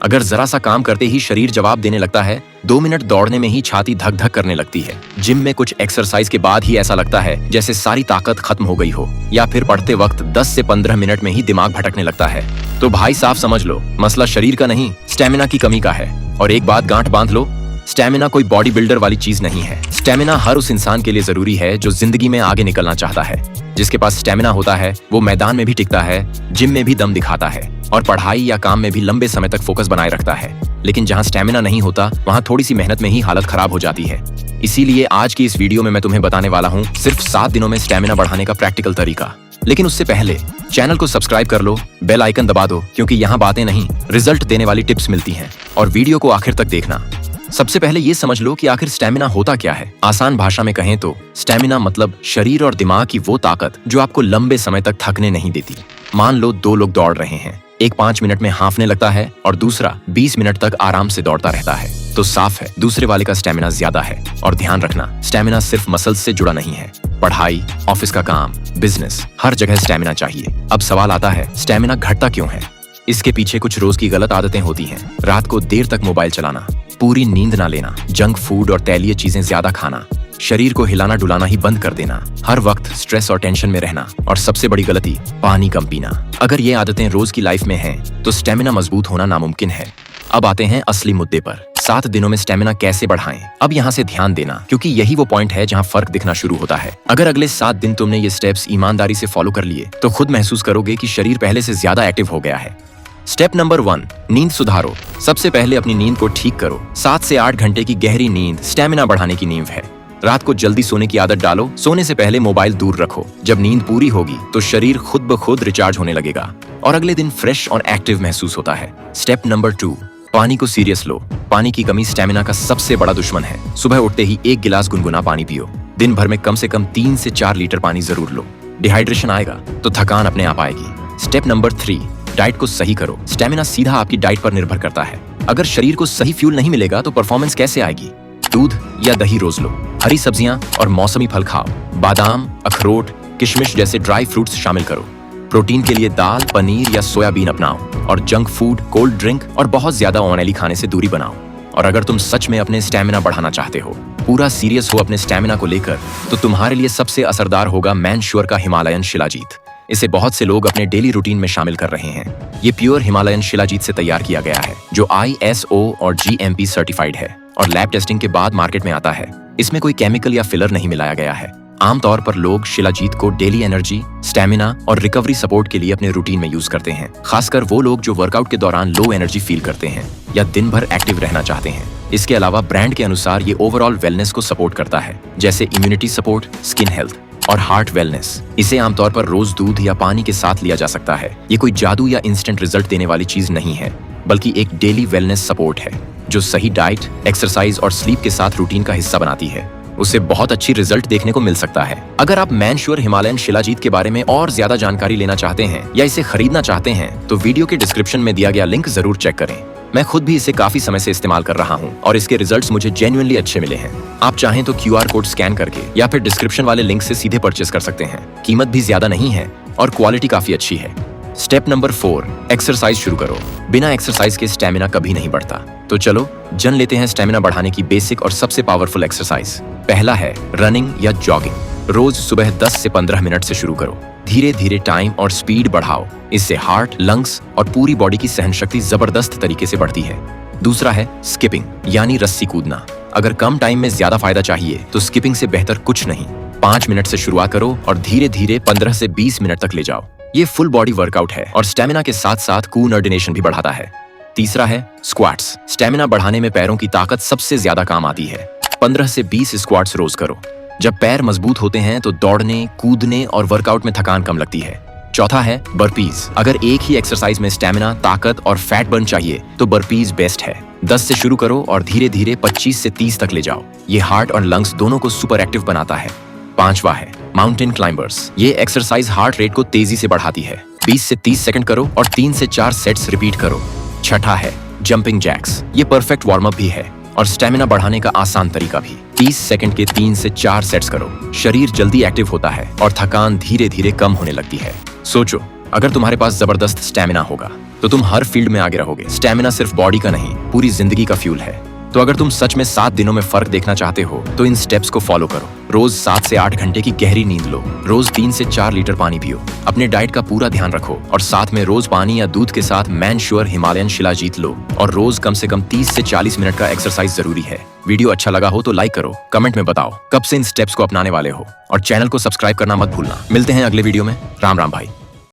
अगर जरा सा काम करते ही शरीर जवाब देने लगता है, 2 मिनट दौड़ने में ही छाती धक धक करने लगती है, जिम में कुछ एक्सरसाइज के बाद ही ऐसा लगता है जैसे सारी ताकत खत्म हो गई हो, या फिर पढ़ते वक्त 10 से 15 मिनट में ही दिमाग भटकने लगता है, तो भाई साफ समझ लो, मसला शरीर का नहीं, स्टेमिना की कमी का है। और एक बात गांठ बांध लो, स्टेमिना कोई बॉडी बिल्डर वाली चीज नहीं है। स्टेमिना हर उस इंसान के लिए जरूरी है जो जिंदगी में आगे निकलना चाहता है। जिसके पास स्टेमिना होता है वो मैदान में भी टिकता है, जिम में भी दम दिखाता है और पढ़ाई या काम में भी लंबे समय तक फोकस बनाए रखता है। लेकिन जहाँ स्टेमिना नहीं होता वहाँ थोड़ी सी मेहनत में ही हालत खराब हो जाती है। इसीलिए आज की इस वीडियो में मैं तुम्हें बताने वाला हूँ सिर्फ 7 दिनों में स्टेमिना बढ़ाने का प्रैक्टिकल तरीका। लेकिन उससे पहले चैनल को सब्सक्राइब कर लो, बेल आइकन दबा दो, क्योंकि यहाँ बातें नहीं रिजल्ट देने वाली टिप्स मिलती हैं। और वीडियो को आखिर तक देखना। सबसे पहले ये समझ लो कि आखिर स्टेमिना होता क्या है। आसान भाषा में कहें तो स्टेमिना मतलब शरीर और दिमाग की वो ताकत जो आपको लंबे समय तक थकने नहीं देती। मान लो 2 लोग दौड़ रहे हैं, एक 5 मिनट में हांफने लगता है और दूसरा 20 मिनट तक आराम से दौड़ता रहता है, तो साफ है दूसरे वाले का स्टेमिना ज्यादा है। और ध्यान रखना, स्टेमिना सिर्फ मसल्स से जुड़ा नहीं है। पढ़ाई, ऑफिस का काम, बिजनेस, हर जगह स्टेमिना चाहिए। अब सवाल आता है, स्टेमिना घटता क्यों है? इसके पीछे कुछ रोज की गलत आदतें होती हैं। रात को देर तक मोबाइल चलाना, पूरी नींद ना लेना, जंक फूड और तैलीय चीजें ज्यादा खाना, शरीर को हिलाना डुलाना ही बंद कर देना, हर वक्त स्ट्रेस और टेंशन में रहना, और सबसे बड़ी गलती, पानी कम पीना। अगर ये आदतें रोज की लाइफ में हैं, तो स्टेमिना मजबूत होना नामुमकिन है। अब आते हैं असली मुद्दे पर, 7 दिनों में स्टेमिना कैसे बढ़ाएं। अब यहाँ से ध्यान देना, क्योंकि यही वो पॉइंट है जहाँ फर्क दिखना शुरू होता है। अगर अगले 7 दिन तुमने ये स्टेप्स ईमानदारी से फॉलो कर लिए, तो खुद महसूस करोगे कि शरीर पहले से ज्यादा एक्टिव हो गया है। स्टेप नंबर 1, नींद सुधारो। सबसे पहले अपनी नींद को ठीक करो। 7 से 8 घंटे की गहरी नींद स्टेमिना बढ़ाने की नींव है। रात को जल्दी सोने की आदत डालो। सोने से पहले मोबाइल दूर रखो। जब नींद पूरी होगी तो शरीर खुद ब खुद रिचार्ज होने लगेगा और अगले दिन फ्रेश और एक्टिव महसूस होता है। स्टेप नंबर 2, पानी को सीरियस लो। पानी की कमी स्टेमिना का सबसे बड़ा दुश्मन है। सुबह उठते ही 1 गिलास गुनगुना पानी पियो। दिन भर में कम से कम 3 से 4 लीटर पानी जरूर लो। डिहाइड्रेशन आएगा तो थकान अपने आप आएगी। स्टेप नंबर 3, डाइट को सही करो। स्टेमिना सीधा आपकी डाइट पर निर्भर करता है। अगर शरीर को सही फ्यूल नहीं मिलेगा तो परफॉर्मेंस कैसे आएगी? दूध या दही रोज लो। हरी सब्जियां और मौसमी फल खाओ। बादाम, अखरोट, किशमिश जैसे ड्राई फ्रूट्स शामिल करो। प्रोटीन के लिए दाल, पनीर या सोयाबीन अपनाओ। और जंक फूड, कोल्ड ड्रिंक और बहुत ज्यादा ऑयली खाने से दूरी बनाओ। और अगर तुम सच में अपने स्टेमिना बढ़ाना चाहते हो, पूरा सीरियस हो अपने स्टेमिना को लेकर, तो तुम्हारे लिए सबसे असरदार होगा मैनश्योर का हिमालयन शिलाजीत। इसे बहुत से लोग अपने डेली रूटीन में शामिल कर रहे हैं। ये प्योर हिमालयन शिलाजीत से तैयार किया गया है, जो ISO और GMP सर्टिफाइड है और लैब टेस्टिंग के बाद मार्केट में आता है। इसमें कोई केमिकल या फिलर नहीं मिलाया गया है। आमतौर पर लोग शिलाजीत को डेली एनर्जी, स्टेमिना और रिकवरी सपोर्ट के लिए अपने रूटीन में यूज करते हैं, खासकर वो लोग जो वर्कआउट के दौरान लो एनर्जी फील करते हैं या दिन भर एक्टिव रहना चाहते हैं। इसके अलावा ब्रांड के अनुसार ये ओवरऑल वेलनेस को सपोर्ट करता है, जैसे इम्यूनिटी सपोर्ट, स्किन हेल्थ और हार्ट वेलनेस। इसे आमतौर पर रोज दूध या पानी के साथ लिया जा सकता है। ये कोई जादू या इंस्टेंट रिजल्ट देने वाली चीज नहीं है, बल्कि एक डेली वेलनेस सपोर्ट है जो सही डाइट, एक्सरसाइज और स्लीप के साथ रूटीन का हिस्सा बनाती है। उससे बहुत अच्छी रिजल्ट देखने को मिल सकता है। अगर आप मैनश्योर हिमालयन शिलाजीत के बारे में और ज्यादा जानकारी लेना चाहते हैं या इसे खरीदना चाहते हैं, तो वीडियो के डिस्क्रिप्शन में दिया गया लिंक जरूर चेक करें। मैं खुद भी इसे काफी समय से इस्तेमाल कर रहा हूँ और इसके रिजल्ट्स मुझे जेन्युइनली अच्छे मिले हैं। आप चाहें तो QR कोड स्कैन करके या फिर डिस्क्रिप्शन वाले लिंक से सीधे परचेस कर सकते हैं। कीमत भी ज्यादा नहीं है और क्वालिटी काफी अच्छी है। स्टेप नंबर 4, एक्सरसाइज शुरू करो। बिना एक्सरसाइज के स्टेमिना कभी नहीं बढ़ता। तो चलो जन लेते हैं स्टेमिना बढ़ाने की बेसिक और सबसे पावरफुल एक्सरसाइज। पहला है रनिंग या जॉगिंग। रोज सुबह 10 से 15 मिनट से शुरू करो। धीरे धीरे टाइम और स्पीड बढ़ाओ। इससे हार्ट, लंग्स और पूरी बॉडी की सहनशक्ति जबरदस्त तरीके से बढ़ती है। दूसरा है स्किपिंग यानी रस्सी कूदना। अगर कम टाइम में ज्यादा फायदा चाहिए तो स्किपिंग से बेहतर कुछ नहीं। 5 मिनट से शुरुआत करो और धीरे धीरे 15 से 20 मिनट तक ले जाओ। ये फुल बॉडी वर्कआउट है और स्टेमिना के साथ साथ कोऑर्डिनेशन भी बढ़ाता है। तीसरा है स्क्वाट्स। स्टेमिना बढ़ाने में पैरों की ताकत सबसे ज्यादा काम आती है। 15 से 20 स्क्वाट्स रोज करो। जब पैर मजबूत होते हैं तो दौड़ने, कूदने और वर्कआउट में थकान कम लगती है। चौथा है बर्पीज। अगर एक ही एक्सरसाइज में स्टेमिना, ताकत और फैट बर्न चाहिए तो बर्पीज बेस्ट है। 10 से शुरू करो और धीरे धीरे 25 से 30 तक ले जाओ। ये हार्ट और लंग्स दोनों को सुपर एक्टिव बनाता है। पांचवा है माउंटेन क्लाइंबर्स। ये एक्सरसाइज हार्ट रेट को तेजी से बढ़ाती है। 20 से 30 सेकंड करो और 3 से 4 सेट्स रिपीट करो। छठा है जंपिंग जैक्स। ये परफेक्ट वार्म अप भी है और स्टेमिना बढ़ाने का आसान तरीका भी। 30 सेकंड के 3 से 4 सेट्स करो। शरीर जल्दी एक्टिव होता है और थकान धीरे धीरे कम होने लगती है। सोचो, अगर तुम्हारे पास जबरदस्त स्टेमिना होगा तो तुम हर फील्ड में आगे रहोगे। स्टेमिना सिर्फ बॉडी का नहीं, पूरी जिंदगी का फ्यूल है। तो अगर तुम सच में 7 दिनों में फर्क देखना चाहते हो तो इन स्टेप्स को फॉलो करो। रोज 7 से 8 घंटे की गहरी नींद लो, रोज 3 से 4 लीटर पानी पियो, अपने डाइट का पूरा ध्यान रखो और साथ में रोज पानी या दूध के साथ मैन श्योर हिमालयन शिलाजीत लो और रोज कम से कम 30 से 40 मिनट का एक्सरसाइज जरूरी है। वीडियो अच्छा लगा हो तो लाइक करो, कमेंट में बताओ कब से इन स्टेप्स को अपनाने वाले हो और चैनल को सब्सक्राइब करना मत भूलना। मिलते हैं अगले वीडियो में। राम राम भाई।